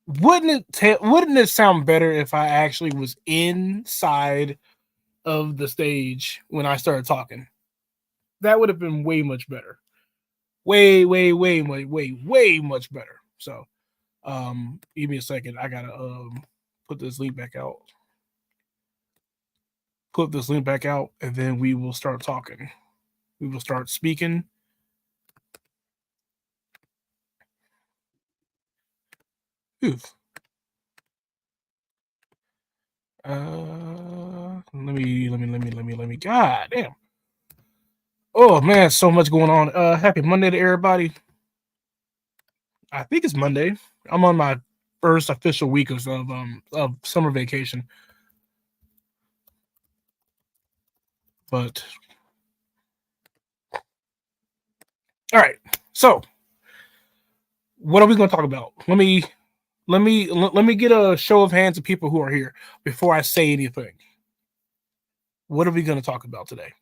wouldn't it sound better if I actually was inside of the stage when I started talking? That would have been way much better. Way much better. So, give me a second. I gotta put this link back out. Put this link back out, and then we will start talking. We will start speaking. Oof. Let me. God damn. Oh man, so much going on. Happy Monday to everybody. I think it's Monday. I'm on my first official week of summer vacation. But all right. So, what are we going to talk about? Let me get a show of hands of people who are here before I say anything. What are we going to talk about today?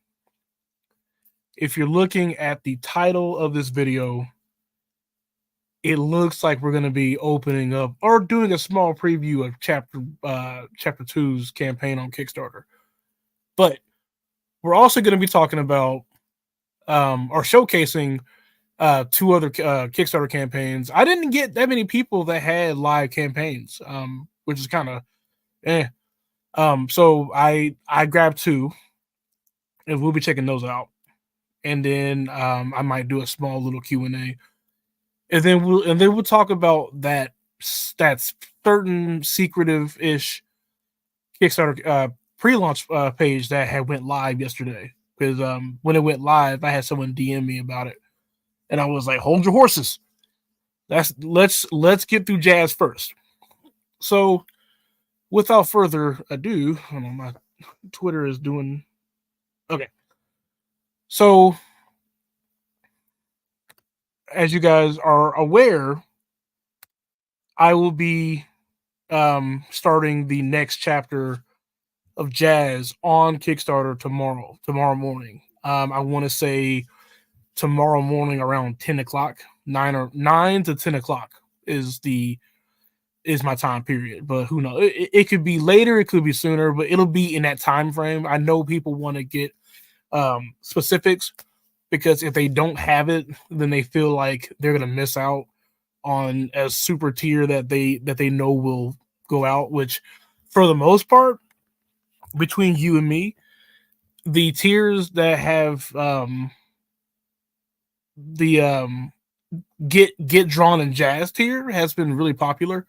If you're looking at the title of this video, it looks like we're going to be opening up or doing a small preview of chapter 2's campaign on Kickstarter. But we're also going to be talking about or showcasing two other Kickstarter campaigns. I didn't get that many people that had live campaigns, which is kind of eh. So I grabbed two, and we'll be checking those out. And then I might do a small little Q&A, and then we'll talk about that certain secretive ish Kickstarter pre-launch page that had went live yesterday. Because when it went live, I had someone DM me about it, and I was like, "Hold your horses. Let's get through Jazz first." So, without further ado, hold on, my Twitter is doing okay. So, as you guys are aware, I will be starting the next chapter of Jazz on Kickstarter tomorrow morning. I want to say tomorrow morning around 10 o'clock, 9 to 10 o'clock is my time period. But who knows? It could be later, it could be sooner, but it'll be in that time frame. I know people want to get specifics because if they don't have it, then they feel like they're gonna miss out on a super tier that they know will go out. Which, for the most part, between you and me, the tiers that have the get drawn in Jazz tier has been really popular,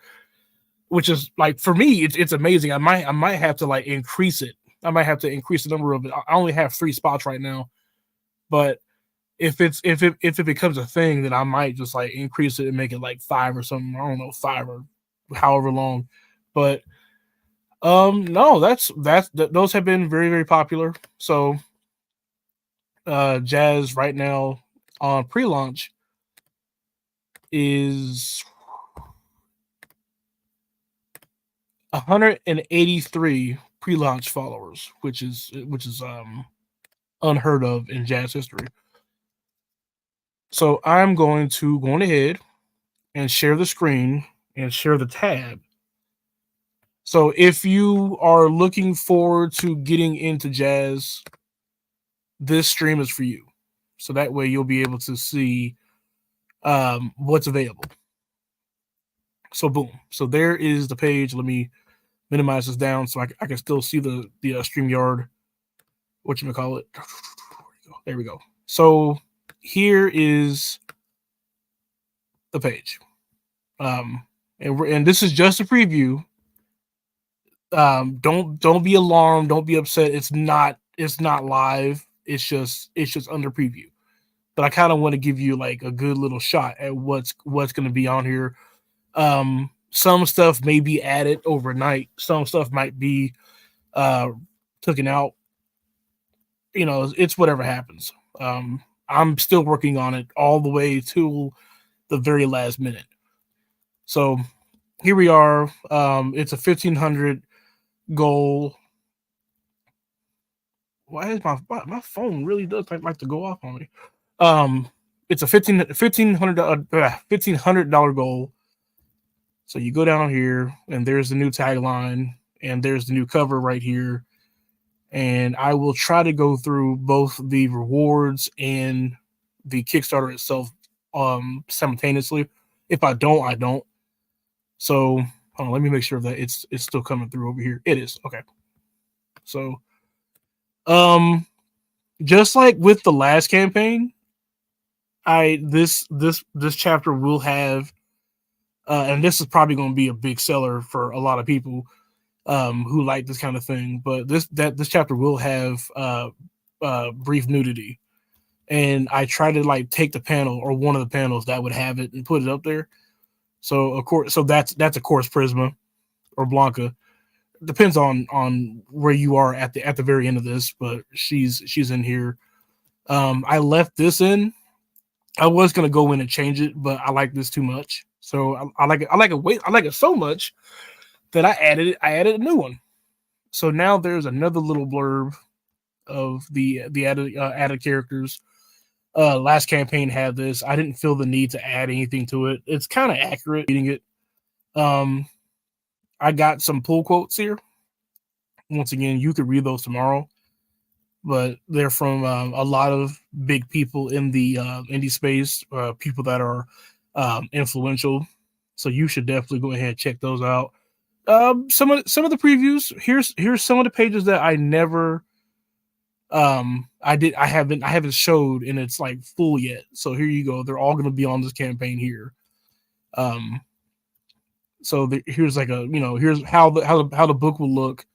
which is like for me it's amazing. I might have to like increase it. I might have to increase the number of it. I only have 3 spots right now, but if it becomes a thing, then I might just like increase it and make it like 5 or something. I don't know, 5 or however long. But no, those have been very very popular. So Jazz right now on pre-launch is 183 pre-launch followers, which is unheard of in Jazz history. So I'm going to go ahead and share the screen and share the tab. So if you are looking forward to getting into Jazz, this stream is for you. So that way you'll be able to see what's available. So boom. So there is the page. Let me minimize this down so I can still see the StreamYard. What you call it? There we go. So here is the page. And this is just a preview. Don't be alarmed. Don't be upset. It's not live. It's just under preview. But I kind of want to give you like a good little shot at what's going to be on here. Some stuff may be added overnight. Some stuff might be taken out. You know, it's whatever happens. I'm still working on it all the way to the very last minute. So here we are. It's a 1,500 goal. Why is my phone really does like to go off on me? It's a $1,500 goal. So you go down here, and there's the new tagline, and there's the new cover right here. And I will try to go through both the rewards and the Kickstarter itself simultaneously. If I don't, I don't. So hold on, let me make sure that it's still coming through over here. It is. Okay. So just like with the last campaign, this chapter will have and this is probably going to be a big seller for a lot of people who like this kind of thing. But this chapter will have brief nudity, and I try to like take the panel or one of the panels that would have it and put it up there. So of course, so that's of course Prisma or Blanca. Depends on where you are at the very end of this, but she's in here. I left this in. I was gonna go in and change it, but I like this too much. So I like it. I like it so much that I added a new one. So now there's another little blurb of the added characters. Last campaign had this. I didn't feel the need to add anything to it. It's kind of accurate reading it. I got some pull quotes here. Once again, you could read those tomorrow, but they're from a lot of big people in the indie space, people that are influential. So you should definitely go ahead and check those out. Some of the previews. Here's some of the pages that I never I haven't showed and it's like full yet. So here you go. They're all going to be on this campaign here. So here's like here's how the book will look,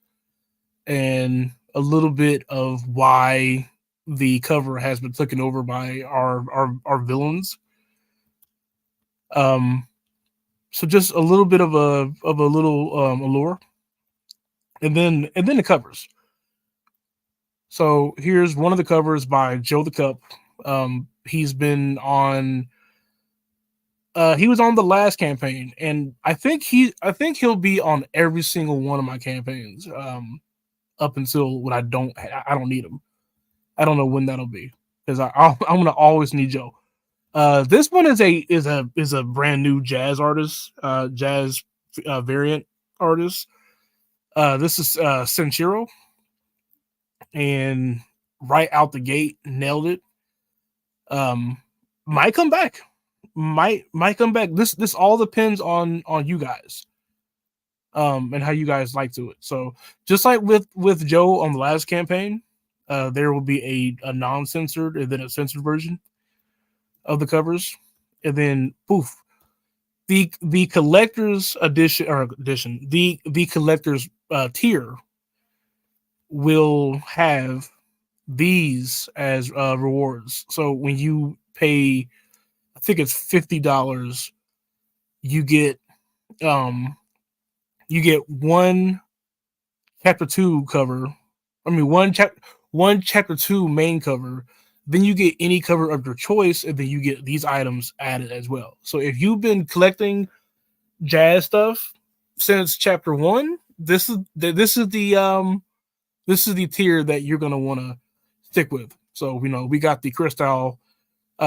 and a little bit of why the cover has been taken over by our villains. So just a little bit of a little allure, and then the covers. So here's one of the covers by Joe the Cup. He's been on. He was on the last campaign, and I think he'll be on every single one of my campaigns. Up until when I don't need him. I don't know when that'll be, because I'm gonna always need Joe. This one is a brand new jazz artist, jazz variant artist. This is Senshiro, and right out the gate nailed it. Might come back. Might come back. This all depends on you guys. And how you guys like to it. So just like with Joe on the last campaign, there will be a non-censored and then a censored version of the covers, and then poof, the collector's edition, the collector's tier will have these as rewards. So when you pay, I think it's $50, you get one chapter 2 cover. I mean, one chapter 2 main cover. Then you get any cover of your choice, and then you get these items added as well. So if you've been collecting jazz stuff since chapter 1, this is the tier that you're gonna want to stick with. So we got the crystal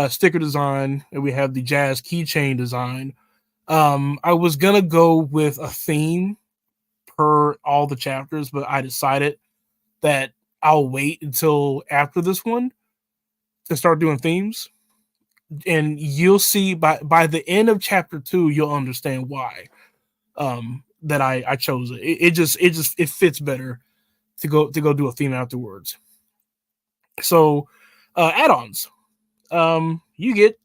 sticker design, and we have the jazz keychain design. I was gonna go with a theme per all the chapters, but I decided that I'll wait until after this one to start doing themes, and you'll see by the end of chapter 2, you'll understand why that I chose it. It fits better to go do a theme afterwards. So add-ons, you get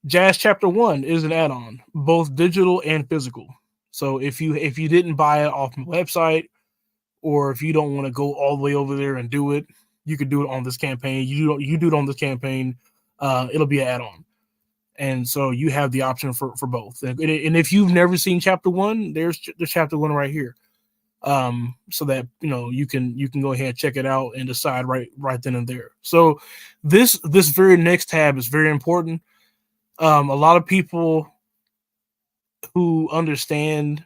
Jazz Chapter 1 is an add-on, both digital and physical. So if you didn't buy it off my website, or if you don't want to go all the way over there and do it, you could do it on this campaign. You do it on this campaign, it'll be an add-on. And so you have the option for both. And if you've never seen Chapter 1, there's Chapter 1 right here. So that you can go ahead and check it out and decide right then and there. So this very next tab is very important. A lot of people who understand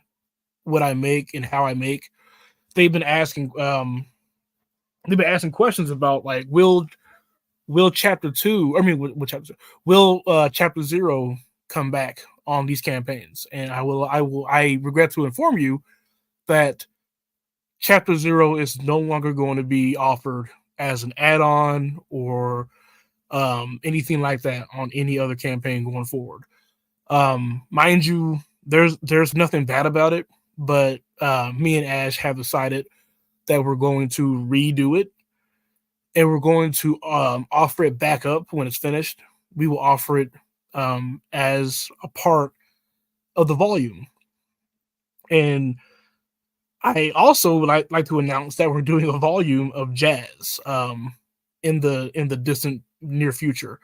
what I make and how I make, they've been asking questions about, like, will chapter 2, I mean, will chapter 0 come back on these campaigns. And I regret to inform you that Chapter Zero is no longer going to be offered as an add-on or anything like that on any other campaign going forward. Mind you, there's nothing bad about it, but me and Ash have decided that we're going to redo it, and we're going to offer it back up when it's finished. We will offer it as a part of the volume. And I also would like to announce that we're doing a volume of jazz in the distant near future.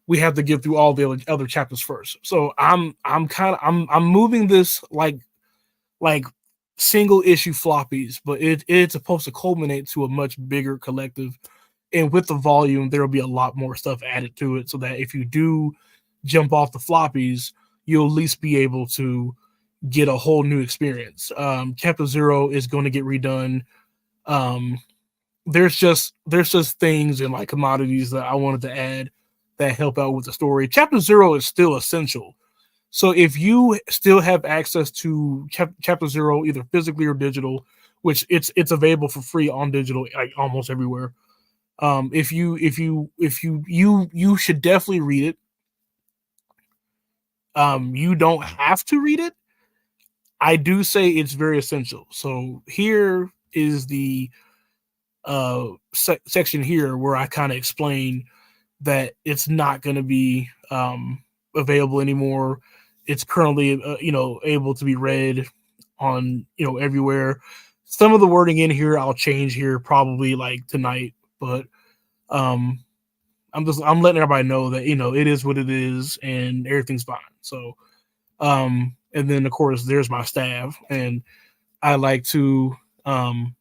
We have to get through all the other chapters first. So I'm moving this like single issue floppies, but it's supposed to culminate to a much bigger collective. And with the volume, there will be a lot more stuff added to it, so that if you do jump off the floppies, you'll at least be able to get a whole new experience. Chapter Zero is going to get redone. There's just things and like commodities that I wanted to add that help out with the story. Chapter Zero is still essential. So if you still have access to Chapter Zero, either physically or digital, which it's available for free on digital, like almost everywhere. If you should definitely read it. You don't have to read it. I do say it's very essential. So here is the section here where I kind of explain that it's not going to be available anymore. It's currently able to be read on everywhere. Some of the wording in here I'll change here probably like tonight, but I'm letting everybody know that it is what it is and everything's fine. So and then of course there's my staff, and I like to announce,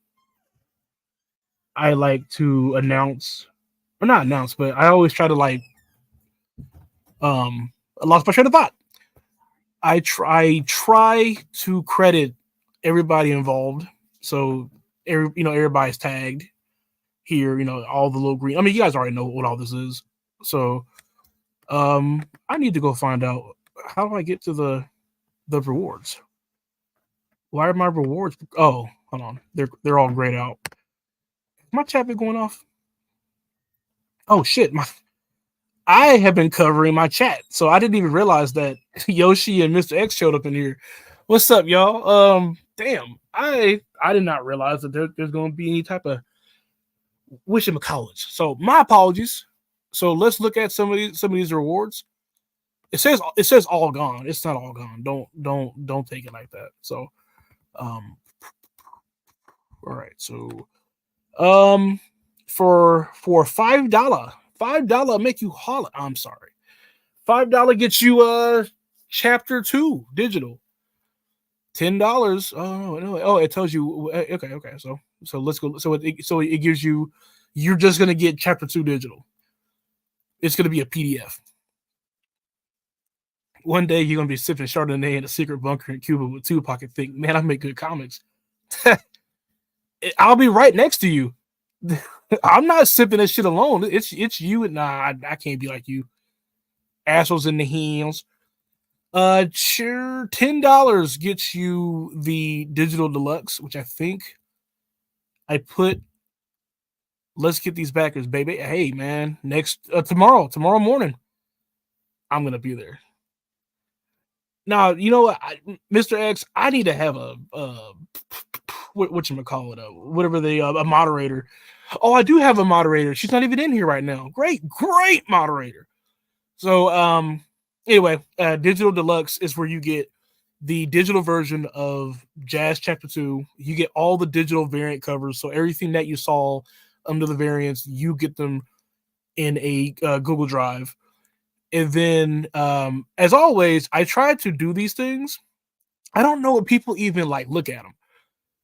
or not announce, but I always try to I lost my train of thought. I try to credit everybody involved. So everybody's tagged here, all the little green. I mean, you guys already know what all this is. So I need to go find out, how do I get to the rewards? Why are my rewards? Oh, hold on. They're all grayed out. My chat been going off. Oh shit, I have been covering my chat, so I didn't even realize that Yoshi and Mr. X showed up in here. What's up, y'all? Damn, I did not realize that there's going to be any type of whatchamacallits. So my apologies. So let's look at some of these rewards. It says all gone. It's not all gone. Don't take it like that. So, all right. So, for $5 make you holler. I'm sorry. $5 gets you chapter 2 digital. $10. Oh no. Oh, it tells you. Okay. So let's go. So it gives you. You're just gonna get chapter 2 digital. It's gonna be a PDF. One day you're gonna be sipping Chardonnay in a secret bunker in Cuba with Tupac and think, man, I make good comics. I'll be right next to you. I'm not sipping this shit alone. It's you and I can't be like you. Assholes in the heels. Sure, $10 gets you the digital deluxe, which I think I put. Let's get these backers, baby. Hey, man, tomorrow morning, I'm gonna be there. Now, you know what, Mr. X, I need to have a whatchamacallit, whatever a moderator. Oh, I do have a moderator. She's not even in here right now. Great moderator. So, anyway, digital deluxe is where you get the digital version of Jazz Chapter 2. You get all the digital variant covers. So everything that you saw under the variants, you get them in a Google Drive. And then, as always, I try to do these things. I don't know what people even look at them,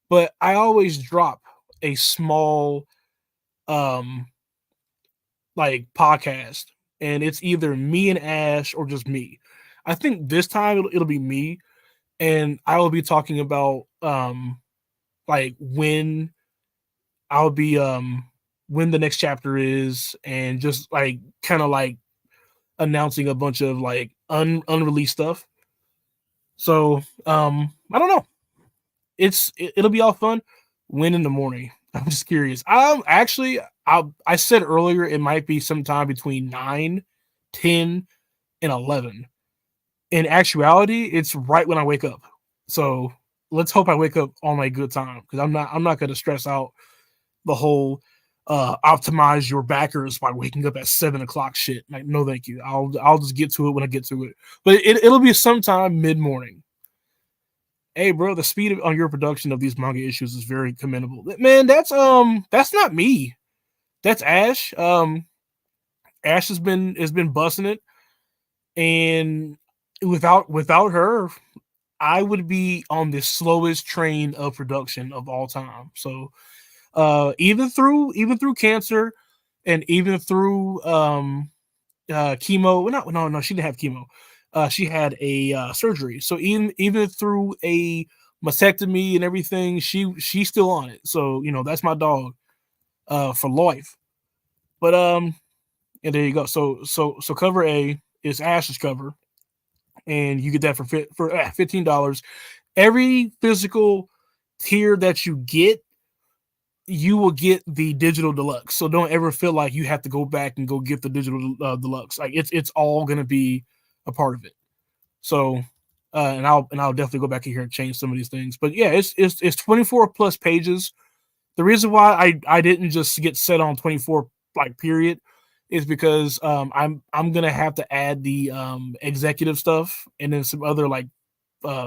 but I always drop a small podcast, and it's either me and Ash or just me. I think this time it'll be me, and I will be talking about when I'll be when the next chapter is, and just kind of announcing a bunch of unreleased stuff. So I don't know. It'll be all fun. When in the morning? I'm just curious. Actually, I said earlier it might be sometime between 9, 10, and 11. In actuality, it's right when I wake up. So let's hope I wake up on a good time, because I'm not going to stress out the whole optimize your backers by waking up at 7 o'clock shit. Like, no, thank you. I'll just get to it when I get to it. But it'll be sometime mid morning. Hey, bro, the speed on your production of these manga issues is very commendable. Man, that's not me. That's Ash. Ash has been busting it, and without her, I would be on the slowest train of production of all time. So, even through cancer, and even through chemo. Well, no, she didn't have chemo. She had a surgery. So even through a mastectomy and everything, she's still on it. So that's my dog for life. But and there you go. So cover A is Ash's cover, and you get that for $15. Every physical tier that you get, you will get the digital deluxe. So don't ever feel like you have to go back and go get the digital deluxe. Like it's all gonna be a part of it. So and I'll definitely go back in here and change some of these things. But yeah, it's 24 plus pages. The reason why I didn't just get set on 24 like period is because I'm gonna have to add the executive stuff and then some other like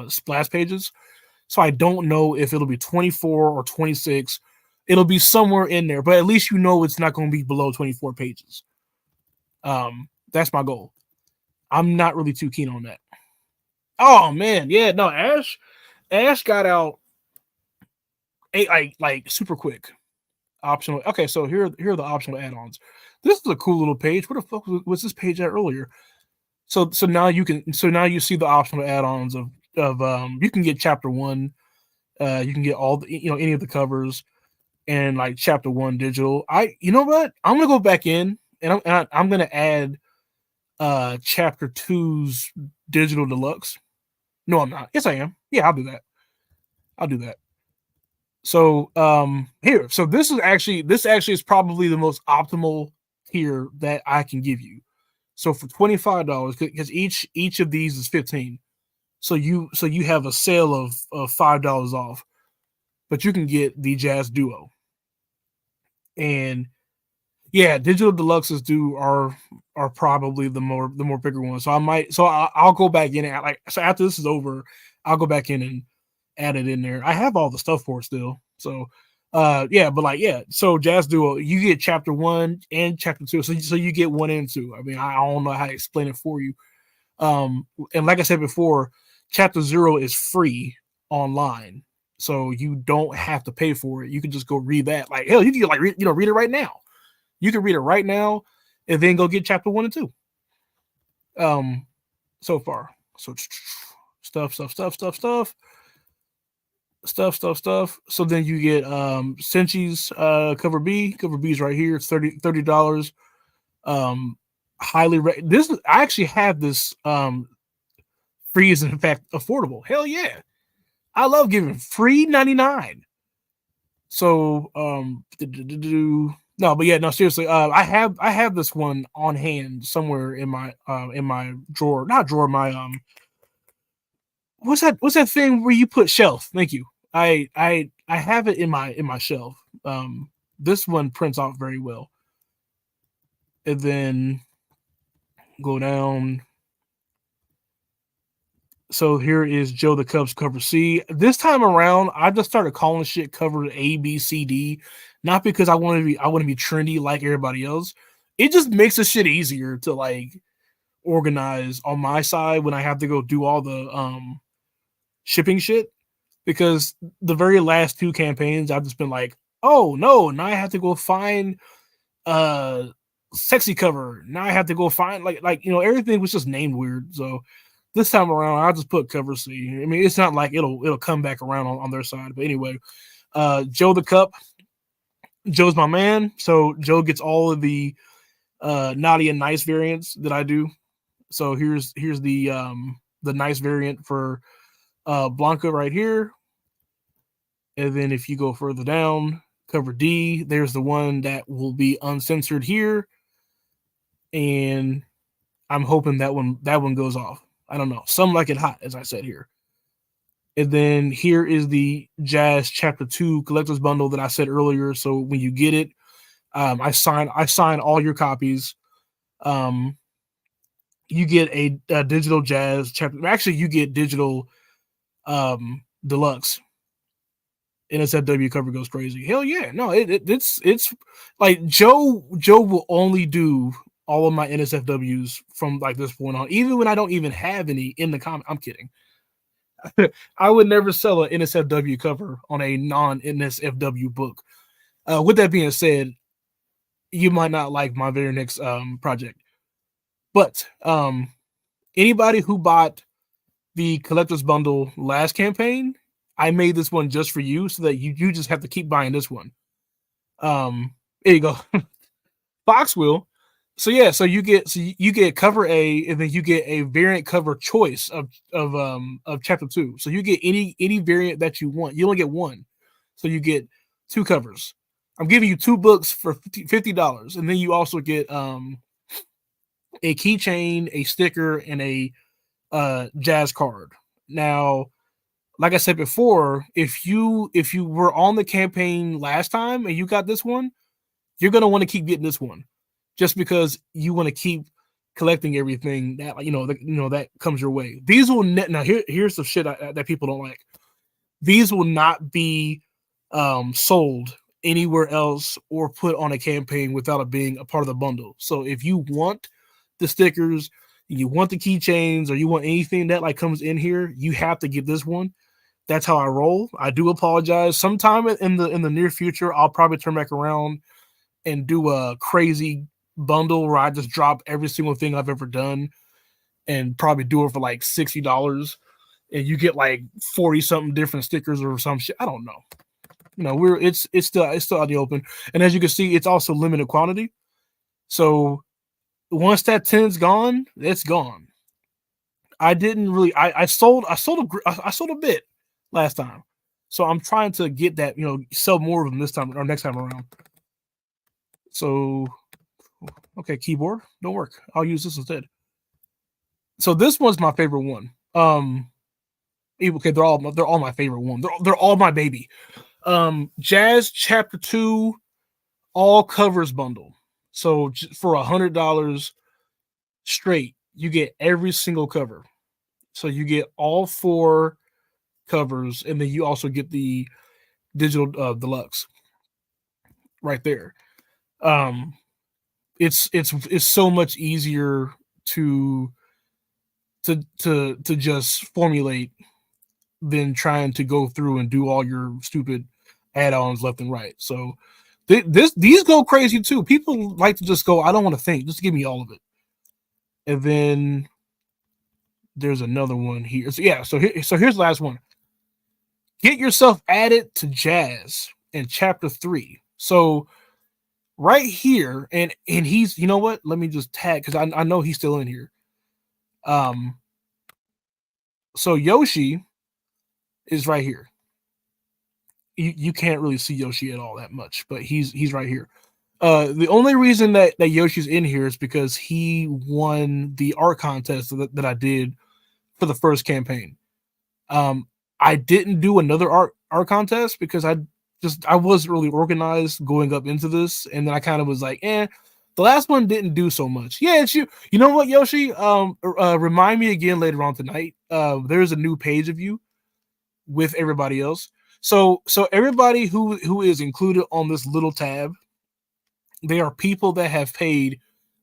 splash pages. So I don't know if it'll be 24 or 26. It'll be somewhere in there, but at least it's not going to be below 24 pages. That's my goal. I'm not really too keen on that. Oh man, yeah, no, Ash got out like super quick. Optional. Okay, so here are the optional add-ons. This is a cool little page. Where the fuck was this page at earlier? So now you see the optional add-ons of you can get chapter 1. You can get all the any of the covers, and like chapter 1 digital. You know what? I'm gonna go back in and I'm gonna add chapter 2's digital deluxe. No, I'm not. Yes, I am. Yeah, I'll do that. So here. So this actually is probably the most optimal tier that I can give you. So for $25, because each of these is 15. So you have a sale of $5 off, but you can get the Jazz Duo. And yeah, digital deluxes are probably the more bigger ones. So I'll go back in and so after this is over, I'll go back in and add it in there. I have all the stuff for it still. So yeah, but so Jazz Duo, you get chapter 1 and chapter 2. So you get 1 and 2. I mean, I don't know how to explain it for you. And like I said before, chapter 0 is free online. So you don't have to pay for it. You can just go read that. Like hell, you can read it right now. You can read it right now and then go get chapter 1 and 2. So far. So stuff. So then you get Senchi's cover B. Cover B is right here. It's $30. Highly this I actually have this free is in fact affordable. Hell yeah. I love giving free 99. So no, but yeah, no, seriously. I have this one on hand somewhere in my drawer. Not drawer, my what's that thing where you put shelf? Thank you. I have it in my shelf. This one prints out very well. And then go down. So here is Joe the Cubs cover C. This time around, I just started calling shit cover A, B, C, D, not because I want to be trendy like everybody else. It just makes the shit easier to like organize on my side when I have to go do all the shipping shit. Because the very last 2 campaigns, I've just been like, oh no, now I have to go find sexy cover. Now I have to go find like everything was just named weird. So this time around, I'll just put cover C. I mean, it's not like it'll come back around on their side. But anyway, Joe the Cup. Joe's my man. So Joe gets all of the naughty and nice variants that I do. So here's the nice variant for Blanca right here. And then if you go further down, cover D, there's the one that will be uncensored here. And I'm hoping that one goes off. I don't know. Some like it hot, as I said here. And then here is the Jazz Chapter 2 collector's bundle that I said earlier. So when you get it, I sign all your copies. You get a digital Jazz chapter. Actually, you get digital deluxe. NSFW cover goes crazy. Hell yeah. No, it's like Joe will only do all of my NSFWs from like this point on, even when I don't even have any in the comic. I'm kidding. I would never sell an NSFW cover on a non-NSFW book. With that being said, you might not like my very next project, but anybody who bought the collector's bundle last campaign, I made this one just for you, so that you just have to keep buying this one. There you go. Fox will. So yeah, so you get cover A, and then you get a variant cover choice of chapter 2. So you get any variant that you want. You only get one, so you get 2 covers. I'm giving you 2 books for $50, and then you also get a keychain, a sticker, and a Jazz card. Now, like I said before, if you were on the campaign last time and you got this one, you're gonna want to keep getting this one, just because you want to keep collecting everything that that comes your way. These will now here's the shit that people don't like. These will not be sold anywhere else or put on a campaign without it being a part of the bundle. So if you want the stickers, you want the keychains, or you want anything that like comes in here, you have to get this one. That's how I roll. I do apologize. Sometime in the near future, I'll probably turn back around and do a crazy bundle where I just drop every single thing I've ever done, and probably do it for like $60, and you get like 40 something different stickers or some shit. I don't know. It's still out the open, and as you can see, it's also limited quantity. So once that 10's gone, it's gone. I didn't really. I sold a bit last time, so I'm trying to get that, sell more of them this time or next time around. So, okay, keyboard don't work. I'll use this instead. So this one's my favorite one. Okay, they're all my favorite one. They're all my baby. Jazz Chapter 2 all covers bundle. So for $100 straight, you get every single cover. So you get all 4 covers, and then you also get the digital deluxe right there. It's so much easier to just formulate than trying to go through and do all your stupid add-ons left and right. So these go crazy too. People like to just go, I don't want to think, just give me all of it. And then there's another one here. So yeah, so here's the last one. Get yourself added to Jazz in Chapter 3. So right here, and he's, you know what? Let me just tag, because I know he's still in here. So Yoshi is right here. You can't really see Yoshi at all that much, but he's right here. The only reason that Yoshi's in here is because he won the art contest that I did for the first campaign. I didn't do another art contest because I wasn't really organized going up into this, and then I kind of was like, the last one didn't do so much. Yeah, it's you. You know what, Yoshi? Remind me again later on tonight. There's a new page of you with everybody else. So everybody who is included on this little tab, they are people that have paid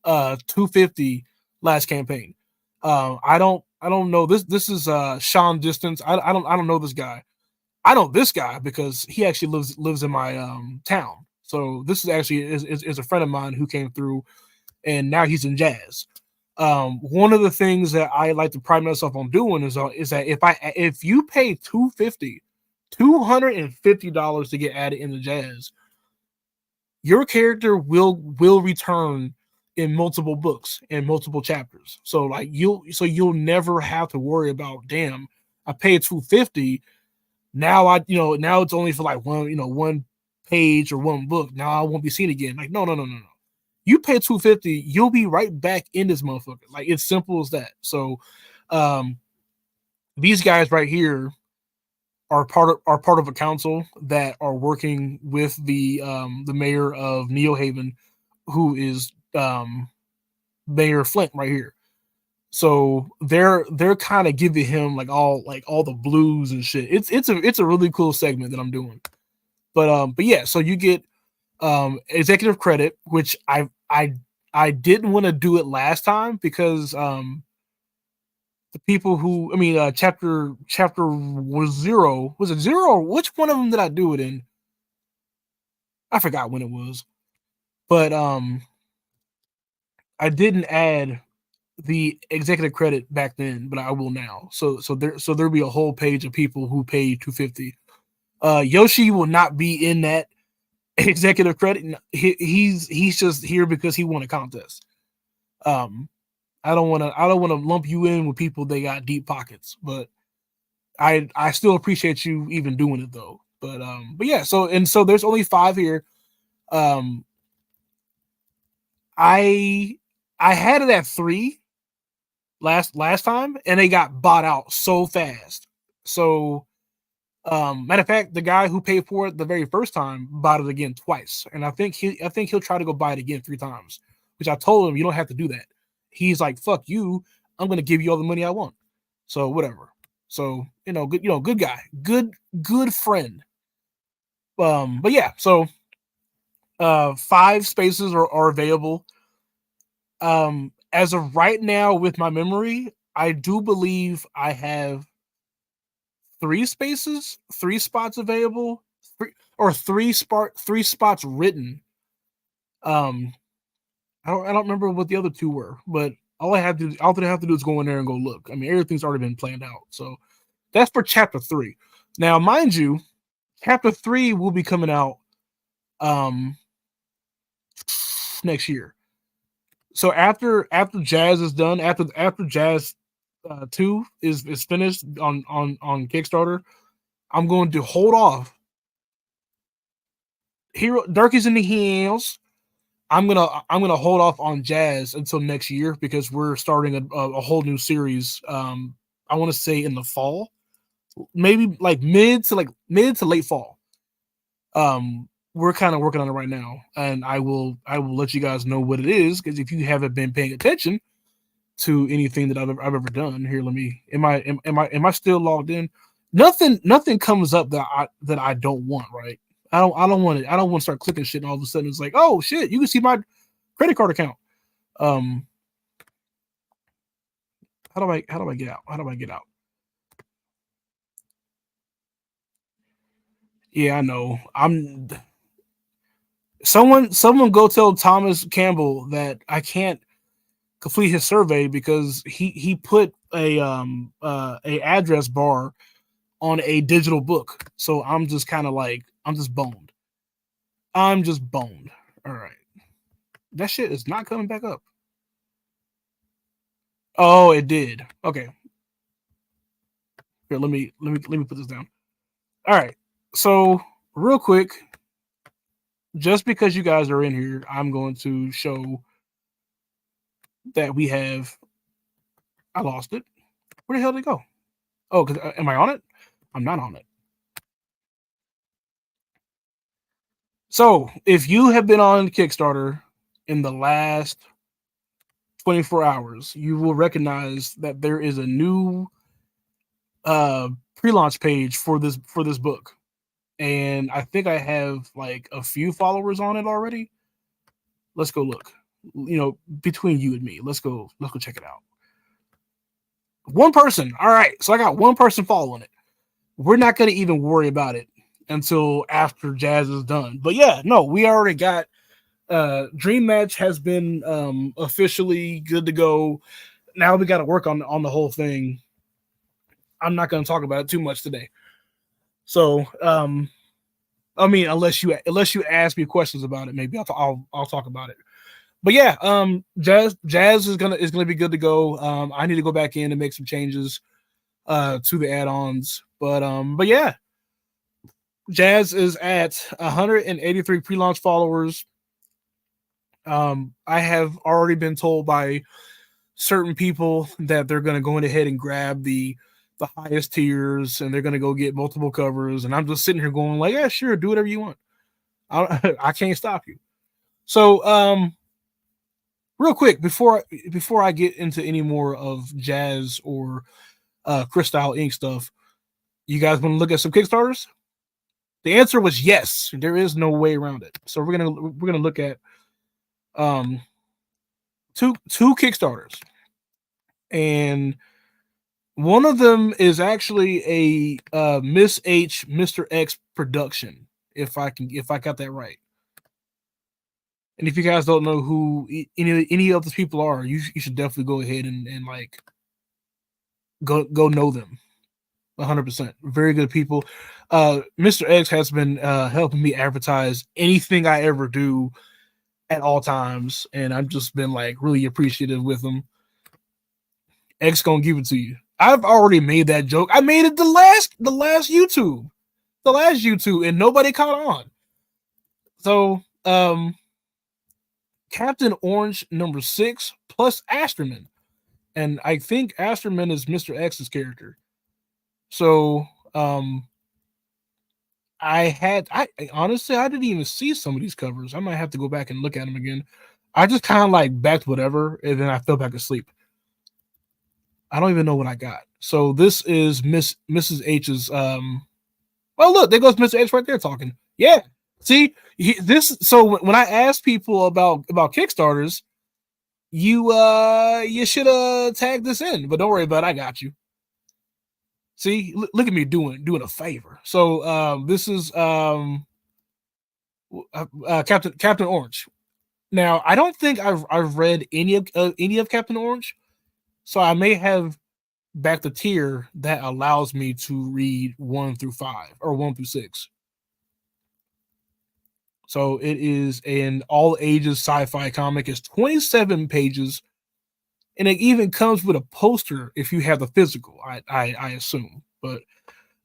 $250 last campaign. I don't know this is Sean Distance. I don't know this guy. I know this guy because he actually lives in my town. So this is actually is a friend of mine who came through, and now he's in Jazz. One of the things that I like to pride myself on doing is that if you pay $250 to get added into Jazz, your character will return in multiple books and multiple chapters. So like you'll never have to worry about, damn, I paid $250. Now it's only for like one page or one book. Now I won't be seen again. Like, no. You pay $250, you'll be right back in this motherfucker. Like, it's simple as that. So these guys right here are part of a council that are working with the mayor of Neohaven, who is Mayor Flint right here. So they're kind of giving him like all the blues and shit. It's a really cool segment that I'm doing. But yeah, so you get executive credit, which I didn't want to do it last time because the people who, chapter was zero. Was it zero? Which one of them did I do it in? I forgot when it was. But I didn't add the executive credit back then, but I will now. So there'll be a whole page of people who paid $250. Yoshi will not be in that executive credit. He's just here because he won a contest. I don't want to lump you in with people they got deep pockets, but I still appreciate you even doing it though. But yeah, so there's only 5 here. I had it at 3 last time, and they got bought out so fast. So matter of fact, the guy who paid for it the very first time bought it again twice, and I think he'll try to go buy it again 3 times. Which I told him, you don't have to do that. He's like, fuck you, I'm gonna give you all the money I want. So whatever. So good guy, good friend. But yeah, so 5 spaces are available. As of right now, with my memory, I do believe I have 3 spaces, 3 spots available, 3 spots written. I don't remember what the other 2 were, but all I have to do is go in there and go look. I mean, everything's already been planned out. So that's for chapter 3. Now, mind you, chapter 3 will be coming out next year. So after Jazz is done, after Jazz 2 is finished on Kickstarter, I'm going to hold off. Darky's in the hills. I'm gonna hold off on Jazz until next year because we're starting a whole new series. I want to say in the fall, maybe like mid to late fall. We're kind of working on it right now, and I will let you guys know what it is, because if you haven't been paying attention to anything that I've ever done here, am I still logged in? Nothing comes up that I don't want, right? I don't want it. I don't want to start clicking shit and all of a sudden it's like, oh shit, you can see my credit card account. How do I get out? How do I get out? Yeah, I know. Someone go tell Thomas Campbell that I can't complete his survey because he put a address bar on a digital book. So I'm just kind of like, I'm just boned. All right. That shit is not coming back up. Oh, it did. Okay. Here, let me put this down. All right. So real quick, just because you guys are in here, I'm going to show that we have. I lost it. Where the hell did it go? Oh, am I on it? I'm not on it. So if you have been on Kickstarter in the last 24 hours, you will recognize that there is a new pre-launch page for this book. And I think I have like a few followers on it already. Let's go look. Between you and me, let's go check it out. 1 person. All right. So I got 1 person following it. We're not going to even worry about it until after Jazz is done. But yeah, no, we already got Dream Match has been officially good to go. Now we got to work on the whole thing. I'm not going to talk about it too much today. So, unless you ask me questions about it, maybe I'll talk about it. But yeah, Jazz is gonna be good to go. I need to go back in and make some changes to the add-ons. But yeah, Jazz is at 183 pre-launch followers. I have already been told by certain people that they're going to go ahead and grab the highest tiers and they're going to go get multiple covers, and I'm just sitting here going like, yeah, sure, do whatever you want. I can't stop you. So real quick before I get into any more of Jazz or Crystal Ink stuff, you guys want to look at some Kickstarters? The answer was yes. There is no way around it. So we're gonna look at um two Kickstarters, and one of them is actually a Miss H Mr. X production. If I got that right. And if you guys don't know who any of those people are, you should definitely go ahead and like go know them. 100%. Very good people. Mr. X has been helping me advertise anything I ever do at all times, and I've just been like really appreciative with them. X gonna give it to you. I've already made that joke. I made it the last YouTube, and nobody caught on. So Captain Orange #6 plus Asterman, and I think Asterman is Mr. X's character. So I honestly I didn't even see some of these covers. I might have to go back and look at them again. I just kind of like backed whatever, and then I fell back asleep. I don't even know what I got. So this is Mrs. H's. Well, look, there goes Mr. H right there talking. Yeah, see this. So when I ask people about Kickstarters, you should tag this in, but don't worry about it, I got you. See, look at me doing a favor. So this is Captain Orange. Now I don't think I've read any of Captain Orange, so I may have backed the tier that allows me to read 1 through 5 or 1 through 6. So it is an all ages sci-fi comic. It's 27 pages, and it even comes with a poster if you have the physical. I assume, but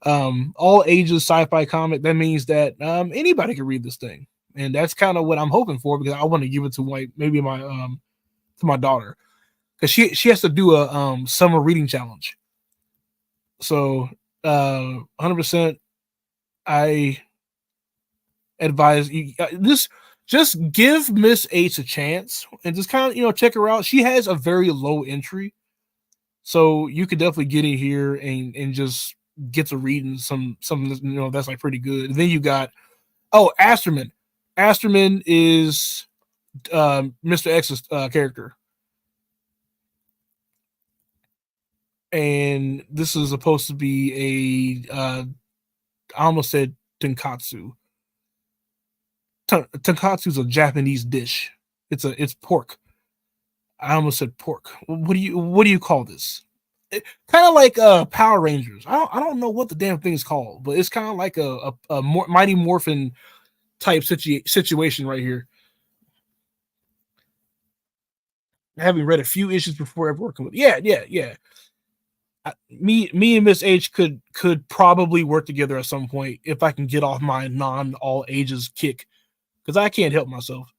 all ages sci-fi comic. That means that anybody can read this thing, and that's kind of what I'm hoping for because I want to give it to maybe my to my daughter because she has to do a summer reading challenge. So 100%, I advise you this. Just give Miss H a chance and just kind of check her out. She has a very low entry, so you could definitely get in here and just get to reading something that's like pretty good. And then you got Asterman. Asterman is Mr. X's character, and this is supposed to be I almost said tonkatsu. Tonkatsu is a Japanese dish. It's pork. I almost said pork. What do you call this? Kind of like Power Rangers. I don't know what the damn thing is called, but it's kind of like a Mighty Morphin type situation right here. Having read a few issues before ever working with, yeah. Me and Miss H could probably work together at some point if I can get off my non all ages kick because I can't help myself.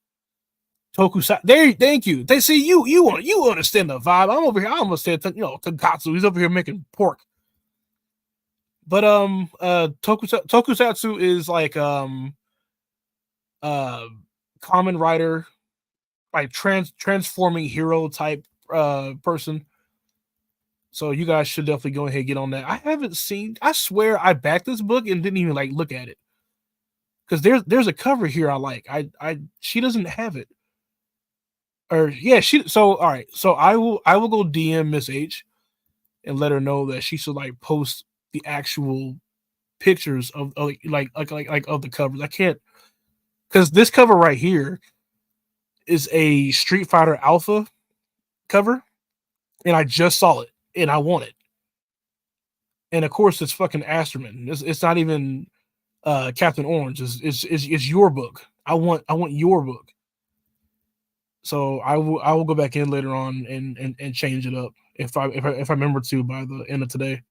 Tokusatsu. There, thank you. They see you understand the vibe. I'm over here. I almost said tonkatsu. He's over here making pork. But tokusatsu is like common writer, like transforming hero type person. So you guys should definitely go ahead and get on that. I haven't seen. I swear I backed this book and didn't even like look at it because there's a cover here I like. She doesn't have it. Or yeah, so all right. So I will go DM Miss H and let her know that she should like post the actual pictures of like of the covers. I can't because this cover right here is a Street Fighter Alpha cover, and I just saw it and I want it. And of course, it's fucking Asterman. It's not even Captain Orange. It's your book. I want your book. So I will go back in later on and change it up if I remember to by the end of today.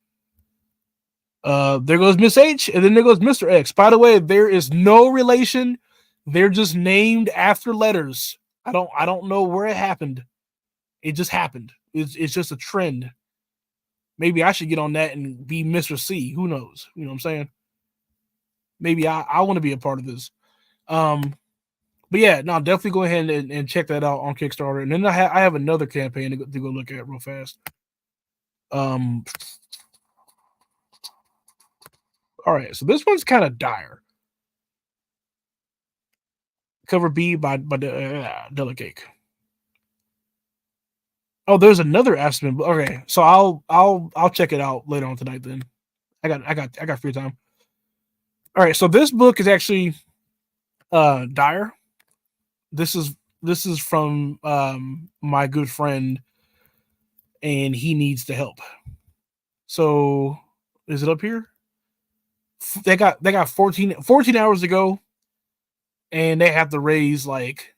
There goes Miss H, and then there goes Mr. X. By the way, there is no relation. They're just named after letters. I don't know where it happened. It just happened. It's just a trend. Maybe I should get on that and be Mr. C. Who knows? You know what I'm saying? Maybe I want to be a part of this. But yeah, no, definitely go ahead and check that out on Kickstarter. And then I have another campaign to go look at real fast. All right, so this one's kind of dire. Cover B by Delicate. Oh, there's another Aspen. Okay, so I'll check it out later on tonight. Then I got free time. All right, so this book is actually dire. This is from my good friend, and he needs the help. So is it up here? They got 14 hours to go, and they have to raise like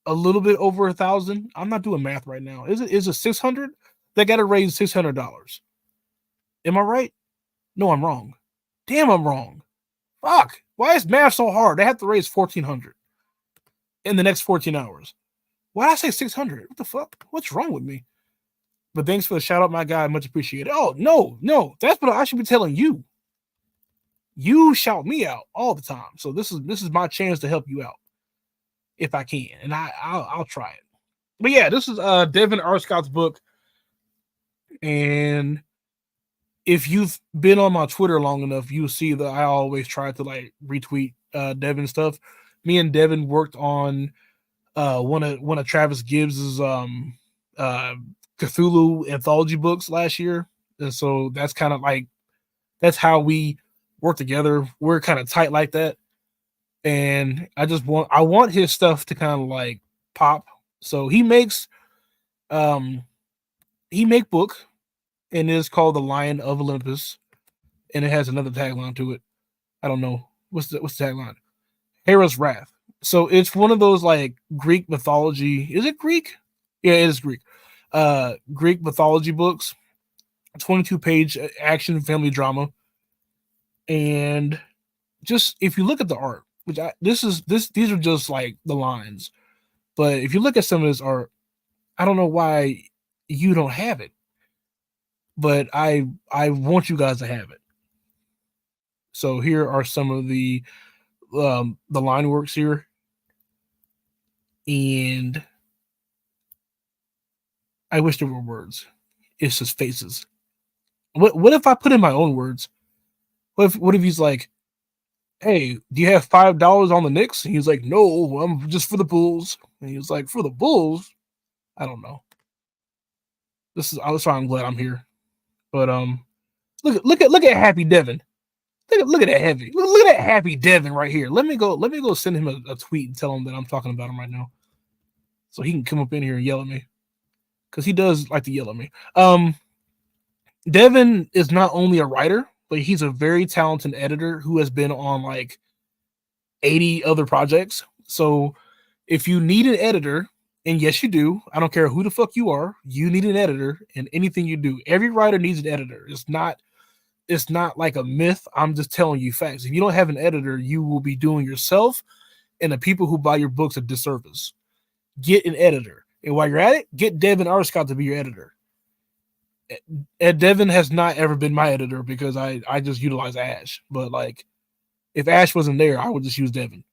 a little bit over 1,000. I'm not doing math right now. Is it 600? They got to raise $600. Am I right? No, I'm wrong. Damn, I'm wrong. Fuck. Why is math so hard? They have to raise 1,400 in the next 14 hours. Why did I say 600? What the fuck? What's wrong with me? But thanks for the shout out, my guy. Much appreciated. Oh, no. That's what I should be telling you. You shout me out all the time. So this is my chance to help you out if I can. And I'll try it. But yeah, this is Devin R. Scott's book. And if you've been on my Twitter long enough, you'll see that I always try to like retweet Devin stuff. Me and Devin worked on one of Travis Gibbs's Cthulhu anthology books last year, and so that's kind of like that's how we work together. We're kind of tight like that, and I want his stuff to kind of like pop. So he makes book, and it's called The Lion of Olympus, and it has another tagline to it. I don't know what's the tagline. Hera's Wrath. So it's one of those like Greek mythology. Is it Greek? Yeah, it is Greek. Greek mythology books. 22-page action family drama. And just if you look at the art, which these are just like the lines. But if you look at some of this art, I don't know why you don't have it. But I want you guys to have it. So here are some of the line works here. And I wish there were words. It's just faces. What if I put in my own words? What if he's like, hey, do you have $5 on the Knicks? And he's like, no, I'm just for the Bulls. And he was like, for the Bulls? I don't know. That's why I'm glad I'm here. But look at Happy Devin. Look at that heavy. Look at that Happy Devin right here. Let me go send him a tweet and tell him that I'm talking about him right now. So he can come up in here and yell at me. Because he does like to yell at me. Devin is not only a writer, but he's a very talented editor who has been on like 80 other projects. So if you need an editor, and yes, you do, I don't care who the fuck you are, you need an editor in anything you do. Every writer needs an editor. It's not like a myth. I'm just telling you facts. If you don't have an editor, you will be doing yourself and the people who buy your books a disservice. Get an editor. And while you're at it, get Devin R. Scott to be your editor. Ed Devin has not ever been my editor because I just utilize Ash. But like, if Ash wasn't there, I would just use Devin.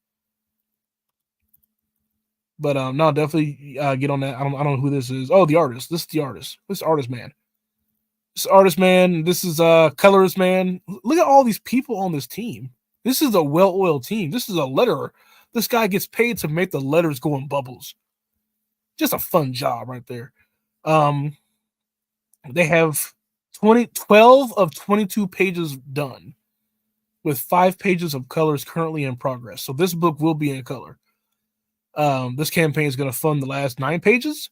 But no, definitely get on that. I don't know who this is. Oh, the artist. This is the artist. This is Artist Man. This is Artist Man. This is Colorist Man. Look at all these people on this team. This is a well-oiled team. This is a letterer. This guy gets paid to make the letters go in bubbles. Just a fun job right there. They have 12 of 22 pages done with 5 pages of colors currently in progress. So this book will be in color. This campaign is going to fund the last 9 pages.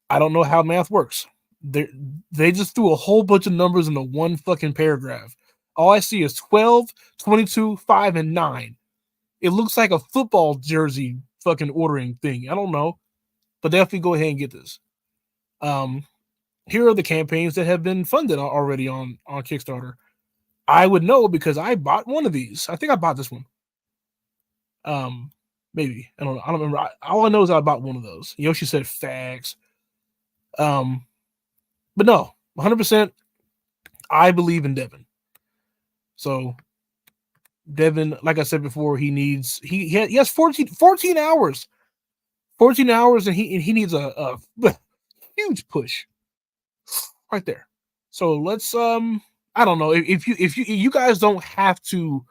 I don't know how math works. They just threw a whole bunch of numbers into one fucking paragraph. All I see is 12, 22, 5, and 9. It looks like a football jersey fucking ordering thing. I don't know, but definitely go ahead and get this. Um, Here are the campaigns that have been funded already on Kickstarter. I would know because I bought one of these. I think I bought this one. Um, Maybe I don't know. I don't remember. All I know is I bought one of those. Yoshi said fags. But no, 100%. I believe in Devin. So Devin, like I said before, he has 14 hours. 14 hours, and he needs a huge push right there. So let's I don't know if you guys don't have to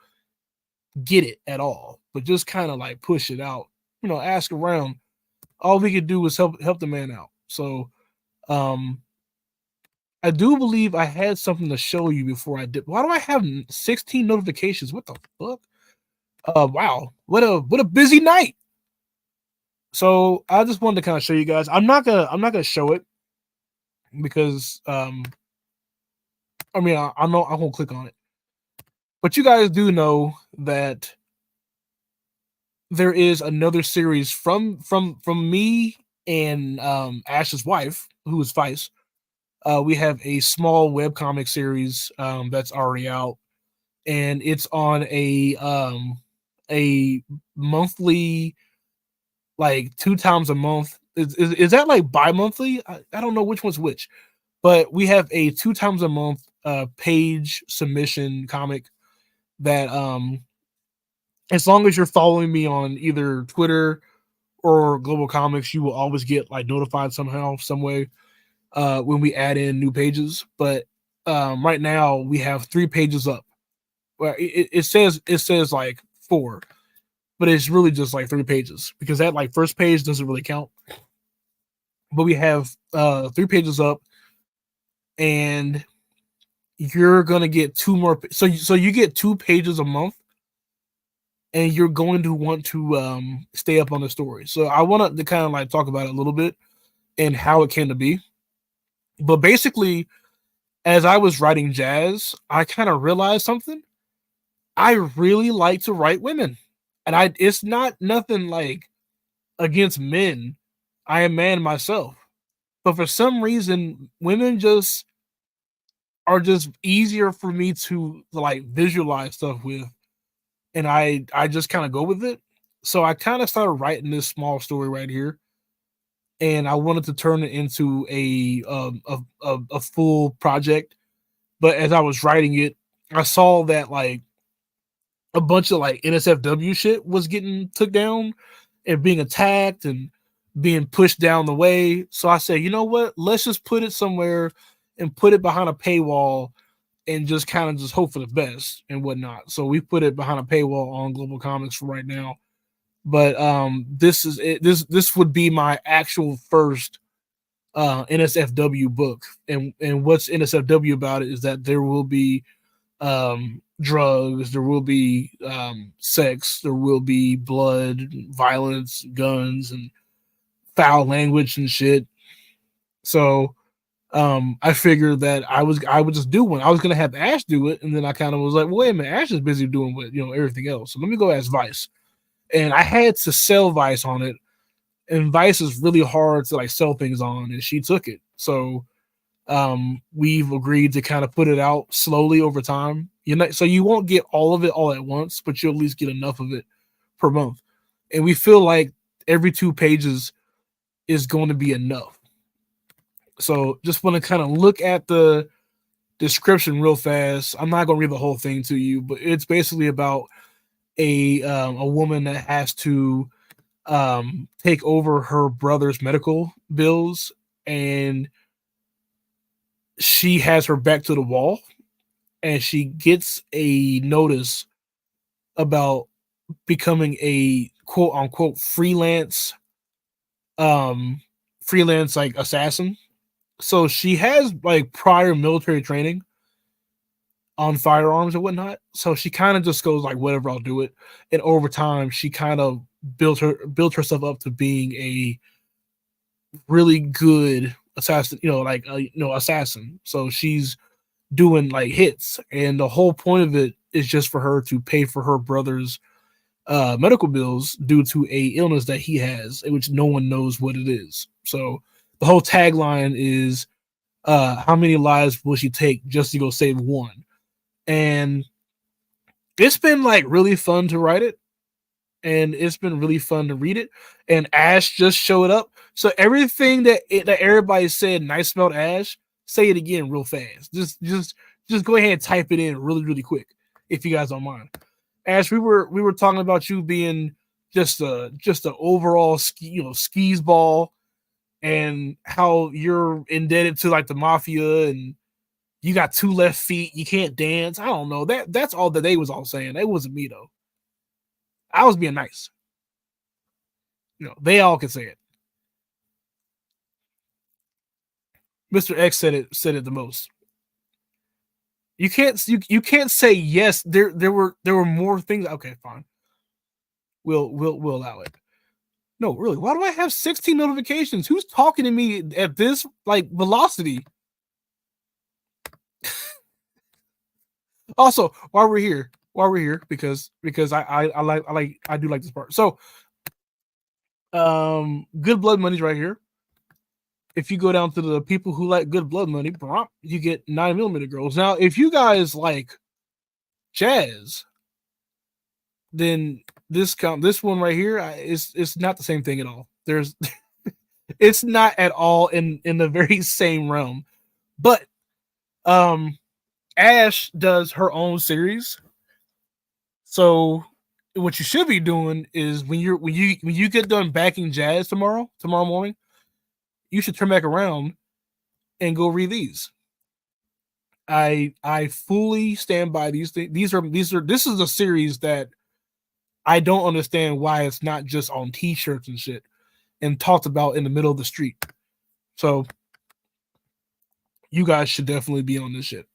get it at all, but just kind of like push it out. Ask around. All we could do is help the man out. So I do believe I had something to show you before I did. Why do I have 16 notifications? What the fuck? Wow. What a busy night. So I just wanted to kind of show you guys. I'm not gonna show it because I mean I know I won't click on it. But you guys do know that there is another series from me and Ash's wife, who is Vice. We have a small webcomic series that's already out, and it's on a monthly, like 2 times a month. Is that like bi-monthly? I don't know which one's which, but we have a 2 times a month page submission comic that as long as you're following me on either Twitter or Global Comics, you will always get like notified somehow, some way when we add in new pages. But right now we have 3 pages up. Well, it says like 4, but it's really just like 3 pages because that like first page doesn't really count. But we have 3 pages up, and you're gonna get 2 more. So you get 2 pages a month, and you're going to want to stay up on the story. So I want to kind of like talk about it a little bit and how it came to be. But basically, as I was writing Jazz, I kind of realized something. I really like to write women, and it's not nothing like against men. I am man myself, but for some reason, women just are just easier for me to like visualize stuff with, and I just kind of go with it. So I kind of started writing this small story right here, and I wanted to turn it into a full project. But as I was writing it, I saw that like a bunch of like NSFW shit was getting took down and being attacked and being pushed down the way. So I said, you know what? Let's just put it somewhere and put it behind a paywall and just kind of just hope for the best and whatnot. So we put it behind a paywall on Global Comics for right now. But this is it. This would be my actual first NSFW book. And what's NSFW about it is that there will be drugs, there will be sex, there will be blood, violence, guns, and foul language and shit. So I figured that I would just do one. I was gonna have Ash do it, and then I kind of was like, well, wait a minute, Ash is busy doing what everything else. So let me go ask Vice. And I had to sell Vice on it, and Vice is really hard to like sell things on, and she took it. So we've agreed to kind of put it out slowly over time. So you won't get all of it all at once, but you'll at least get enough of it per month. And we feel like every 2 pages is going to be enough. So just want to kind of look at the description real fast. I'm not going to read the whole thing to you, but it's basically about a woman that has to take over her brother's medical bills, and she has her back to the wall, and she gets a notice about becoming a quote unquote freelance like assassin. So she has like prior military training on firearms and whatnot. So she kind of just goes like, whatever, I'll do it. And over time, she kind of built herself up to being a really good assassin, assassin. So she's doing like hits, and the whole point of it is just for her to pay for her brother's medical bills due to a illness that he has, which no one knows what it is. So the whole tagline is, how many lives will she take just to go save one? And it's been like really fun to write it, and it's been really fun to read it. And Ash just showed up, so everything that everybody said nice about Ash, say it again real fast. Just go ahead and type it in really quick if you guys don't mind. Ash, we were talking about you being just a overall skis ball, and how you're indebted to like the mafia, and you got 2 left feet, you can't dance. I don't know. That's all that they was all saying. It wasn't me though. I was being nice. They all could say it. Mr. X said it the most. You can't say yes. There were more things. Okay, fine. We'll allow it. No, really. Why do I have 16 notifications? Who's talking to me at this like velocity? Also, while we're here, because I do like this part. So, Good Blood Money's right here. If you go down to the people who like Good Blood Money, you get 9mm girls. Now, if you guys like jazz, then this one right here is not the same thing at all. There's it's not at all in the very same realm. But Ash does her own series. So what you should be doing is when you get done backing jazz tomorrow morning, you should turn back around and go read these. I fully stand by these things. This is a series that I don't understand why it's not just on t-shirts and shit and talked about in the middle of the street. So you guys should definitely be on this shit.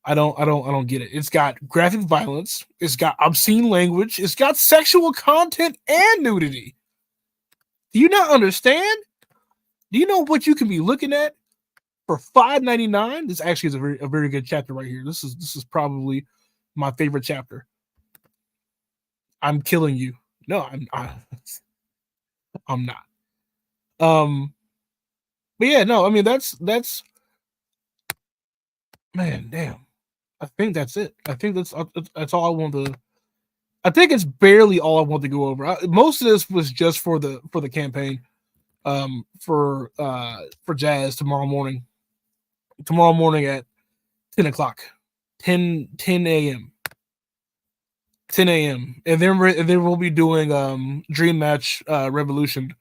I don't get it. It's got graphic violence, it's got obscene language, it's got sexual content and nudity. Do you not understand? Do you know what you can be looking at for $5.99? This actually is a very good chapter right here. This is probably my favorite chapter. I'm killing you. No, I'm not. But yeah, no, I mean that's man, damn. I think that's it. I think that's all I want to. I think it's barely all I want to go over. Most of this was just for the campaign, for Jazz tomorrow morning. Tomorrow morning at 10 o'clock, 10 a.m. 10 a.m. And then we'll be doing Dream Match Revolution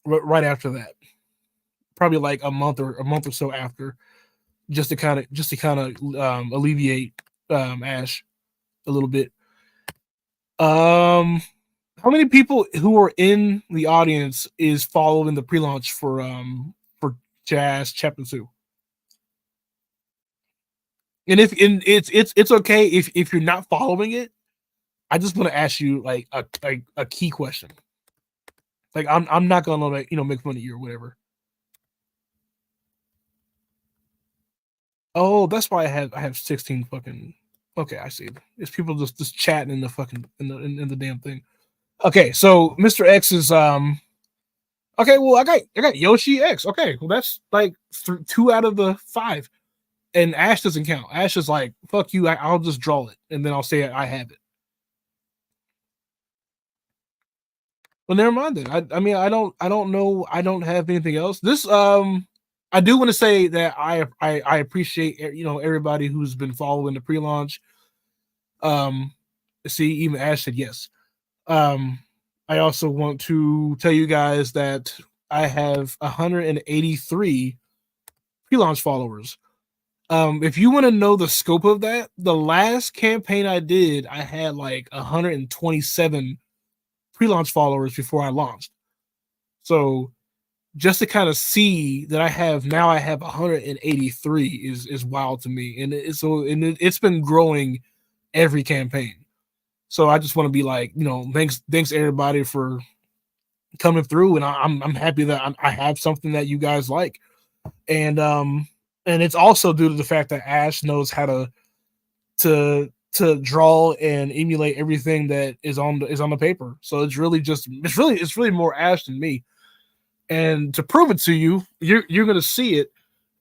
right after that. Probably like a month or so after, just to kind of alleviate Ash a little bit. How many people who are in the audience is following the pre-launch for Jazz Chapter 2? And it's okay if you're not following it. I just want to ask you like a key question. Like I'm not gonna like make fun of you or whatever. Oh, that's why I have 16 fucking. Okay, I see. It's people just chatting in the fucking in the damn thing. Okay, so Mr. X is Okay, well I got Yoshi X. Okay, well that's like 2 out of the 5, and Ash doesn't count. Ash is like fuck you. I'll just draw it and then I'll say I have it. Well, never mind then. I mean I don't know. I don't have anything else. This I do want to say that I appreciate everybody who's been following the pre-launch. See, even Ash said yes. I also want to tell you guys that I have 183 pre-launch followers. If you want to know the scope of that, the last campaign I did, I had like 127 pre-launch followers before I launched. So just to kind of see that I have 183 is wild to me, and it's been growing every campaign. So I just want to be like, thanks everybody for coming through, and I'm happy that I have something that you guys like, and it's also due to the fact that Ash knows how to to draw and emulate everything that is on the paper. So it's really more Ash than me. And to prove it to you, you're gonna see it.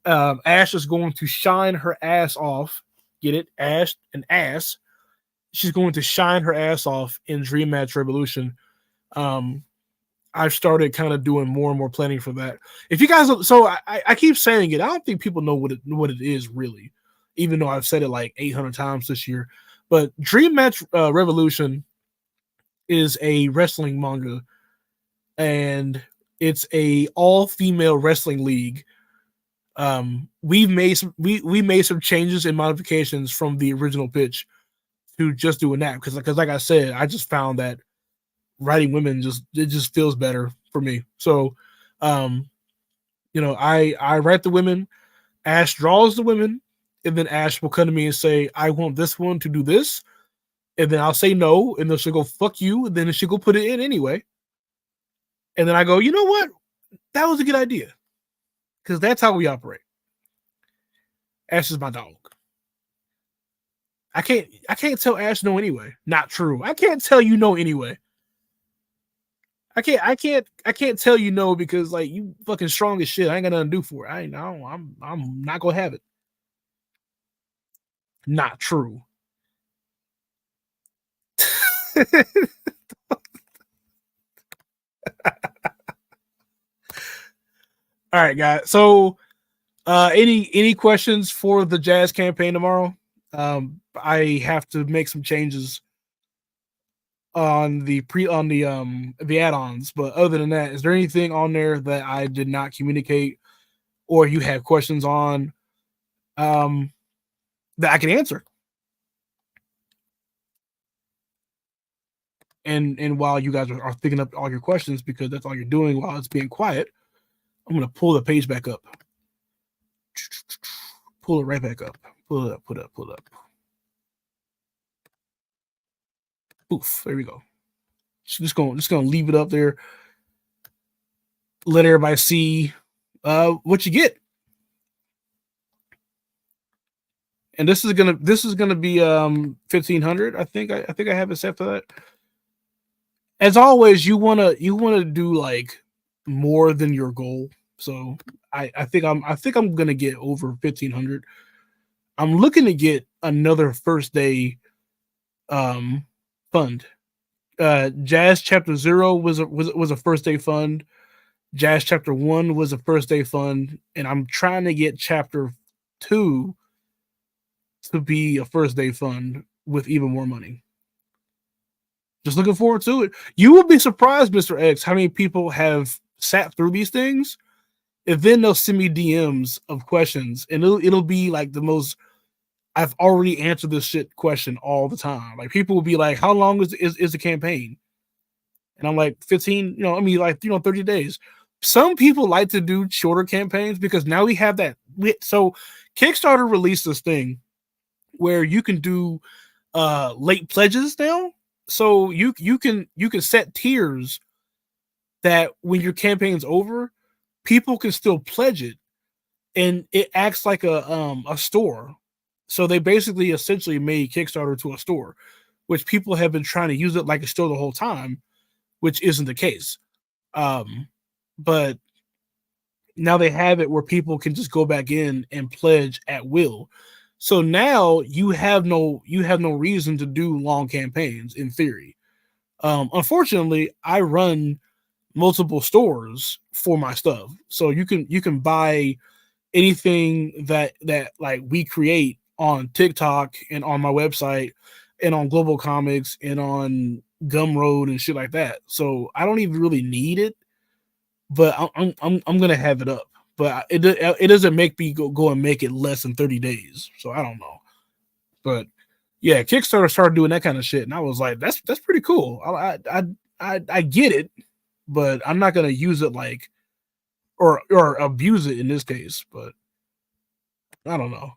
Ash is going to shine her ass off. Get it? Ash and ass. She's going to shine her ass off in Dream Match Revolution. Um, I've started kind of doing more and more planning for that. If you guys, so I keep saying it. I don't think people know what it is really, even though I've said it like 800 times this year. But Dream Match Revolution is a wrestling manga, and it's a all female wrestling league. We made some changes and modifications from the original pitch to just doing that because like I said, I just found that writing women just feels better for me. So, I write the women, Ash draws the women, and then Ash will come to me and say, "I want this one to do this," and then I'll say no, and then she'll go "fuck you," and then she'll go put it in anyway, and then I go, "You know what? That was a good idea," because that's how we operate. Ash is my dog. I can't tell Ash no anyway. Not true. I can't tell you no anyway. I can't tell you no because like you fucking strong as shit. I ain't got nothing to do for it. I'm not gonna have it. Not true. All right, guys. So any questions for the Jazz campaign tomorrow? I have to make some changes on the add-ons, but other than that, is there anything on there that I did not communicate or you have questions on that I can answer? And while you guys are thinking up all your questions, because that's all you're doing while it's being quiet, I'm gonna pull the page back up. Pull it right back up. Pull it up, pull it up. Oof, there we go. Just gonna leave it up there. Let everybody see what you get. And this is gonna be 1500. I think I have it set for that. As always, you wanna do like more than your goal. So I think I'm gonna get over 1500. I'm looking to get another first day fund. Jazz Chapter 0 was a first day fund. Jazz Chapter 1 was a first day fund, and I'm trying to get Chapter 2 to be a first day fund with even more money. Just looking forward to it. You will be surprised, Mr. X, how many people have sat through these things, and then they'll send me DMs of questions, and it'll be like the most. I've already answered this shit question all the time. Like people will be like, "How long is the campaign?" And I'm like, 15. 30 days. Some people like to do shorter campaigns because now we have that. So Kickstarter released this thing where you can do late pledges now. So you can set tiers that when your campaign's over, people can still pledge it, and it acts like a store. So they basically essentially made Kickstarter to a store, which people have been trying to use it like a store the whole time, which isn't the case. But now they have it where people can just go back in and pledge at will. So now you have no reason to do long campaigns in theory. Unfortunately, I run multiple stores for my stuff, so you can buy anything that like we create on TikTok and on my website and on Global Comics and on Gumroad and shit like that. So I don't even really need it, but I'm gonna have it up. But it doesn't make me go and make it less than 30 days. So I don't know. But yeah, Kickstarter started doing that kind of shit, and I was like, that's pretty cool. I get it, but I'm not gonna use it like or abuse it in this case. But I don't know.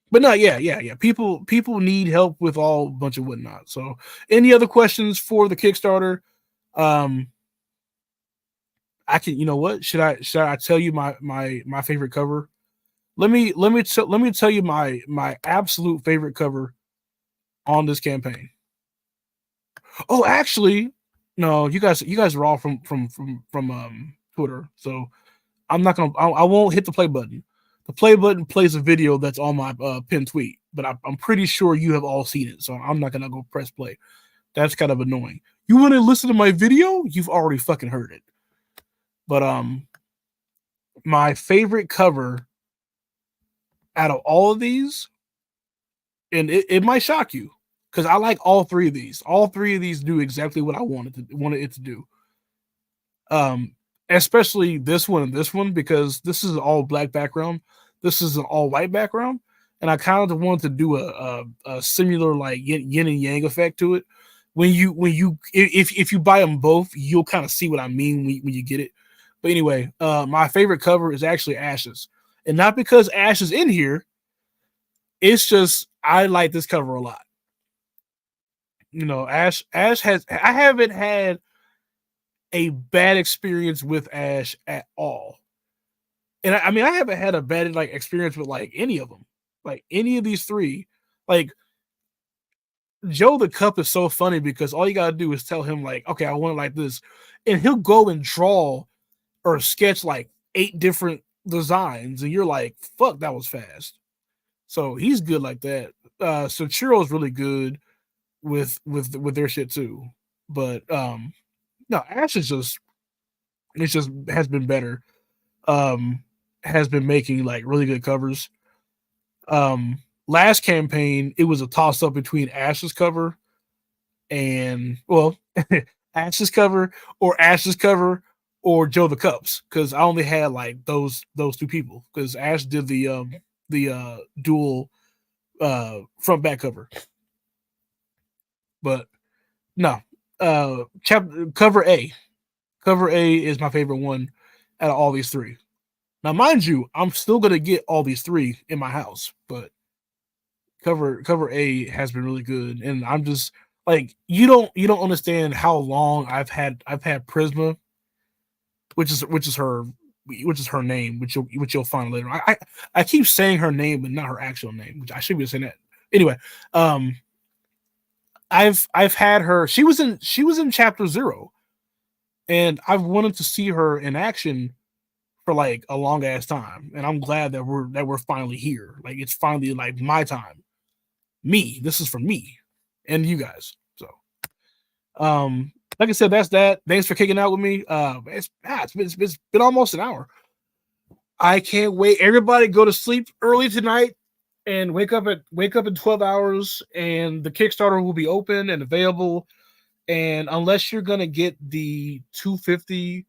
But no, yeah. People need help with all bunch of whatnot. So, any other questions for the Kickstarter? I can. You know what? Should I tell you my favorite cover? Let me tell you my absolute favorite cover on this campaign. Oh, actually, no, you guys are all from Twitter, so I'm not gonna. I won't hit the play button. The play button plays a video that's on my pinned tweet, but I'm pretty sure you have all seen it, so I'm not gonna go press play. That's kind of annoying. You want to listen to my video? You've already fucking heard it. But my favorite cover out of all of these, and it might shock you, because I like all three of these. All three of these do exactly what I wanted it to do. Especially this one and this one, because this is an all black background. This is an all white background, and I kind of wanted to do a similar like yin and yang effect to it. When you if you buy them both, you'll kind of see what I mean when you get it. But anyway, my favorite cover is actually Ash's, and not because Ash is in here. It's just I like this cover a lot. You know, Ash has. I haven't had a bad experience with Ash at all. And I mean, I haven't had a bad like experience with like any of them, like any of these three. Like Joe the Cup is so funny because all you gotta do is tell him like, okay, I want it like this, and he'll go and draw or sketch like 8 different designs, and you're like, fuck, that was fast. So he's good like that. So Chiro's really good with their shit too. But no, Ash is just has been better. Has been making like really good covers. Last campaign, it was a toss up between Ash's cover and Ash's cover or Joe the Cups, because I only had like those 2 people, because Ash did the dual front back cover. But no, cover A is my favorite one out of all these 3. Now, mind you, I'm still gonna get all these 3 in my house, but cover A has been really good, and I'm just like, you don't understand how long I've had Prisma, which is her name, which you'll find later. I keep saying her name, but not her actual name, which I should be saying that anyway. I've had her. She was in chapter 0, and I've wanted to see her in action for like a long ass time, and I'm glad that we're finally here. Like, it's finally like my time. This is for me and you guys. So, like I said, that's that. Thanks for kicking out with me. It's been almost an hour. I can't wait. Everybody go to sleep early tonight and wake up in 12 hours, and the Kickstarter will be open and available. And unless you're gonna get the $250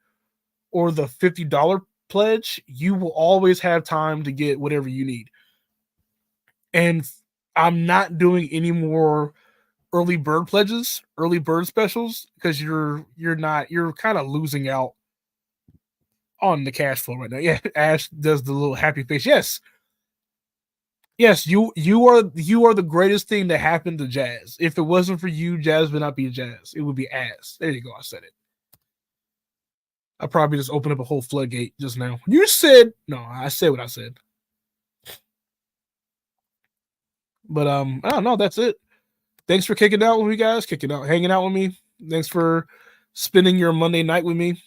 or the $50 pledge, you will always have time to get whatever you need. And I'm not doing any more early bird pledges, early bird specials, because you're kind of losing out on the cash flow right now. Yeah, Ash does the little happy face. Yes, you are the greatest thing that happened to Jazz. If it wasn't for you, Jazz would not be Jazz. It would be Ass. There you go. I said it. I probably just opened up a whole floodgate just now. You said no. I said what I said. But I don't know. That's it. Thanks for hanging out with me. Thanks for spending your Monday night with me.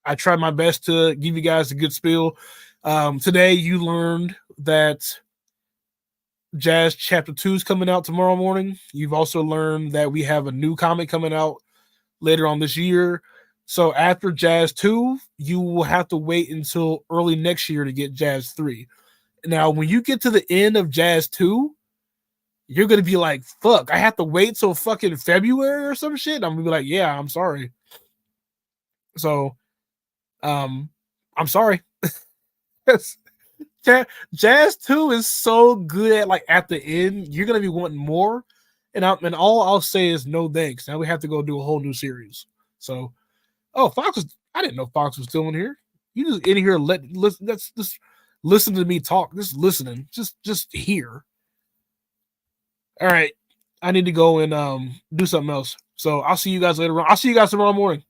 I tried my best to give you guys a good spiel. Today you learned that Jazz Chapter 2 is coming out tomorrow morning. You've also learned that we have a new comic coming out later on this year. So after Jazz 2, you will have to wait until early next year to get Jazz 3. Now, when you get to the end of Jazz 2, you're going to be like, fuck, I have to wait till fucking February or some shit. I'm going to be like, yeah, I'm sorry. So, I'm sorry. Jazz 2 is so good at the end. You're going to be wanting more. And all I'll say is no thanks. Now we have to go do a whole new series. So, I didn't know Fox was still in here. You just in here, let's just listen to me talk. Just listening. Just hear. All right. I need to go and do something else. So I'll see you guys later on. I'll see you guys tomorrow morning.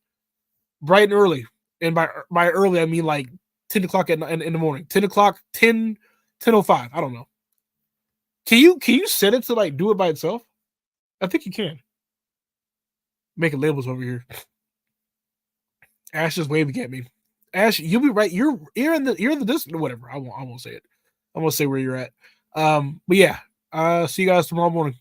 Bright and early. And by early, I mean like 10 o'clock in the morning. 10 o'clock, 10:05. I don't know. Can you set it to like do it by itself? I think you can. Making labels over here. Ash is waving at me. Ash, you'll be right. You're in the distance or whatever. I won't say it. I won't say where you're at. But yeah. See you guys tomorrow morning.